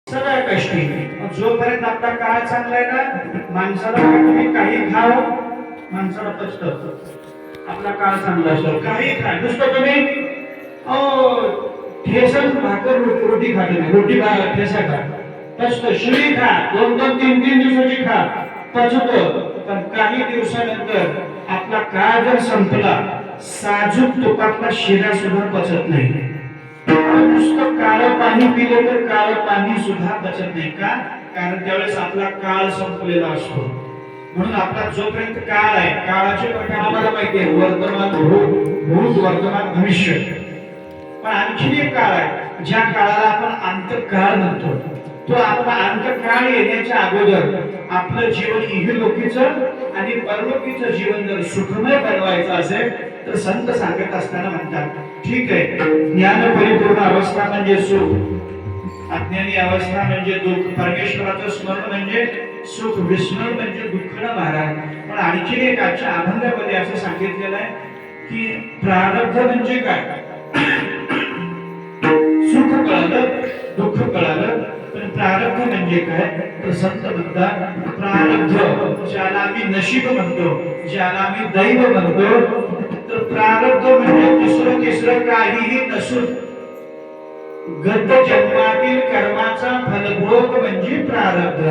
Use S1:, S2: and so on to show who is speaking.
S1: सगळ्या कष्टी जोपर्यंत आपला काळ चांगला आहे ना, माणसाला तुम्ही काही खाव, माणसाला पचत. आपला काळ चांगला असतो काही खा, नुसतं तुम्ही ठेसन भाकर रोटी खा, तुम्ही रोटी ठेसा खा पचत, शिळी खा, 2-2, 3-3 दिवसाची खा, पचत. पण काही दिवसानंतर आपला काळ जर संपला, साजूक तुपातला शिरा सुद्धा पचत नाही. नुसतं काळं पाणी पिलं तर काळं पाणी सुद्धा पचत नाही. का? कारण त्यावेळेस आपला काळ संपलेला असतो. म्हणून आपला जोपर्यंत काळ आहे, काळाचे प्रकार आम्हाला माहिती आहे, वर्तमान, भूत, वर्तमान, भविष्य. पण आणखी एक काळ आहे ज्या काळाला आपण अंतकाळ म्हणतो. तो आपला अंतकाळ येण्याच्या अगोदर आपलं जीवन इहलोकीचं आणि परलोकीचं जीवन जर सुखमय बनवायचं असेल तर संत सांगत असताना म्हणतात, ठीक आहे, ज्ञान परिपूर्ण अवस्था म्हणजे सुख, अज्ञानी अवस्था म्हणजे दुःख, परमेश्वराचं स्मरण म्हणजे सुख, विस्मरण म्हणजे दुःख ना महाराज. पण आणखी एक आजच्या अभंगामध्ये असं सांगितलेलं आहे की प्रारब्ध म्हणजे काय. सुख कळलं, दुःख कळलं, पण प्रारब्ध म्हणजे काय. तर संत म्हणतात, प्रारब्ध ज्याला आम्ही नशीब म्हणतो, ज्याला आम्ही दैव म्हणतो, तर प्रारब्ध म्हणजे तिसरं काहीही नसून गत जन्मातील कर्माचा फलभोग म्हणजे प्रारब्ध.